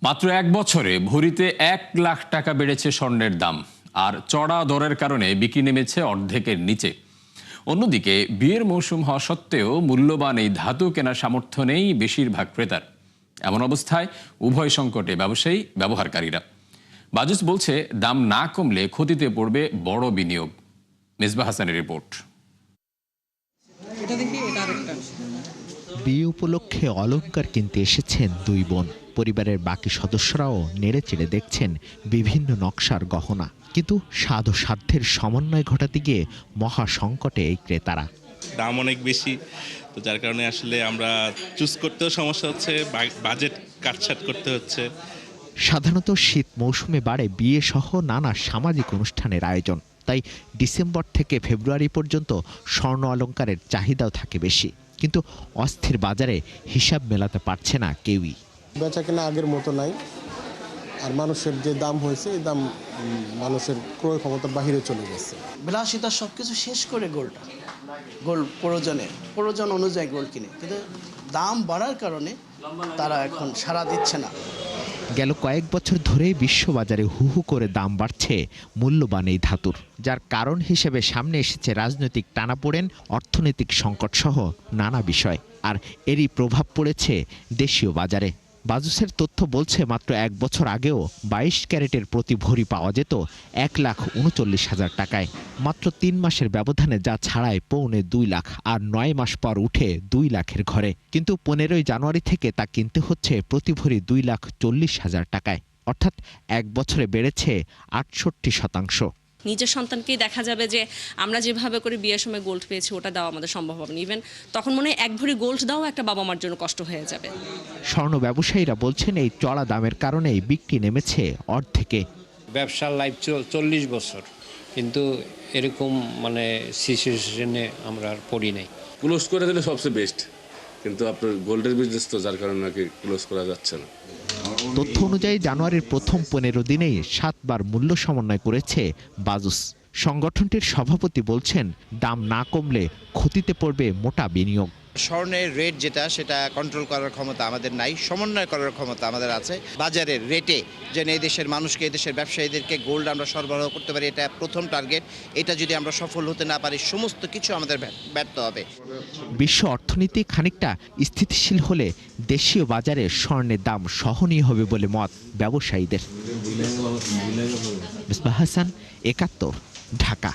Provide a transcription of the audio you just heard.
মাত্র এক বছরে ভরিতে 1 লাখ টাকা বেড়েছে স্বর্ণের দাম, আর চড়া দরের কারণে বিক্রি নেমেছে অর্ধেকের নিচে। অন্যদিকে বিয়ের মৌসুম হওয়া সত্ত্বেও মূল্যবান এই ধাতু কেনার সামর্থ্য নেই বেশিরভাগ ক্রেতার। এমন অবস্থায় উভয় সংকটে ব্যবসায়ী ব্যবহারকারীরা। বাজুস বলছে, দাম না কমলে ক্ষতিতে পড়বে বড় বিনিয়োগ। মিসবাহ হাসানের রিপোর্ট। বিয়ে উপলক্ষে অলংকার কিনতে এসেছেন দুই বোন। পরিবারের বাকি সদস্যরাও নেড়েচেড়ে দেখছেন বিভিন্ন নকশার গহনা, কিন্তু স্বাদ ও সাধ্যের সমন্বয় ঘটাতে গিয়ে মহা সংকটে এই ক্রেতারা। দাম অনেক বেশি, তো যার কারণে আসলে আমরা চুজ করতেও সমস্যা হচ্ছে, বাজেট কাটছাট করতে হচ্ছে। সাধারণত শীত মৌসুমে বাড়ে বিয়ে সহ নানা সামাজিক অনুষ্ঠানের আয়োজন, তাই ডিসেম্বর থেকে ফেব্রুয়ারি পর্যন্ত স্বর্ণ অলংকারের চাহিদাও থাকে বেশি। কিন্তু অস্থির বাজারে হিসাব মেলাতে পারছে না কেউই। বেচা কেনা আগের মতো নাই, আর মানুষের যে দাম হয়েছে এই দাম মানুষের ক্রয় ক্ষমতার বাহিরে চলে গেছে। বিলাসিতা সবকিছু শেষ করে গোল্ড প্রয়োজন অনুযায়ী গোল্ড কিনে, কিন্তু দাম বাড়ার কারণে তারা এখন সাড়া দিচ্ছে না। গেল কয়েক বছর ধরেই বিশ্ববাজারে হু হু করে দাম বাড়ছে মূল্যবান এই ধাতুর, যার কারণ হিসেবে সামনে এসেছে রাজনৈতিক টানাপোড়েন, অর্থনৈতিক সংকট সহ নানা বিষয়। আর এরই প্রভাব পড়েছে দেশীয় বাজারে। বাজুসের তথ্য বলছে, মাত্র এক বছর আগেও 22 ক্যারেটের প্রতি ভরি পাওয়া যেত 1,39,000 টাকায়। মাত্র 3 মাসের ব্যবধানে যা ছাড়ায় 2.25 লাখ, আর 9 মাস পর উঠে 2 লাখের ঘরে। কিন্তু 15ই জানুয়ারি থেকে তা কিনতে হচ্ছে প্রতি ভরি 2,40,000 টাকায়, অর্থাৎ এক বছরে বেড়েছে 68%। নিজের সন্তানকেই দেখা যাবে যে আমরা যেভাবে করে বিয়ের সময় গোল্ড পেয়েছি ওটা দেওয়া আমাদের সম্ভব হবে না। ইভেন তখন মনে হয় এক ভরি গোল্ড দাও একটা বাবা মার জন্য কষ্ট হয়ে যাবে। স্বর্ণ ব্যবসায়ীরা বলছেন, এই চড়া দামের কারণেই বিক্রি নেমেছে অর্ধেকে। ব্যবসার লাইফ 40 বছর, কিন্তু এরকম সিচুয়েশনে আমরা আর পড়ি নাই। ক্লোজ করে দিলে সবচেয়ে বেস্ট, কিন্তু আপনার গোল্ডের বিজনেস তো, যার কারণে নাকি ক্লোজ করা যাচ্ছে না। তথ্য অনুযায়ী জানুয়ারির প্রথম 15 দিনেই 7 বার মূল্য সমন্বয় করেছে বাজুস। সংগঠনটির সভাপতি বলছেন, দাম না কমলে ক্ষতিতে পড়বে মোটা বিনিয়োগ। স্বর্ণের রেট সেটা কন্ট্রোল করার ক্ষমতা আমাদের নাই, সমন্বয় করার ক্ষমতা আমাদের আছে। বাজারের রেটে যেন এই দেশের মানুষকে, এই দেশের ব্যবসায়ীদেরকে গোল্ড আমরা সরবরাহ করতে পারি, এটা প্রথম টার্গেট। এটা যদি আমরা সফল হতে না পারি, সমস্ত কিছু আমাদের ব্যর্থ হবে। বিশ্ব অর্থনীতি খানিকটা স্থিতিশীল হলে দেশীয় বাজারে স্বর্ণের দাম সহনীয় হবে বলে মত ব্যবসায়ীদের। মিসবাহ হাসান, 71, ঢাকা।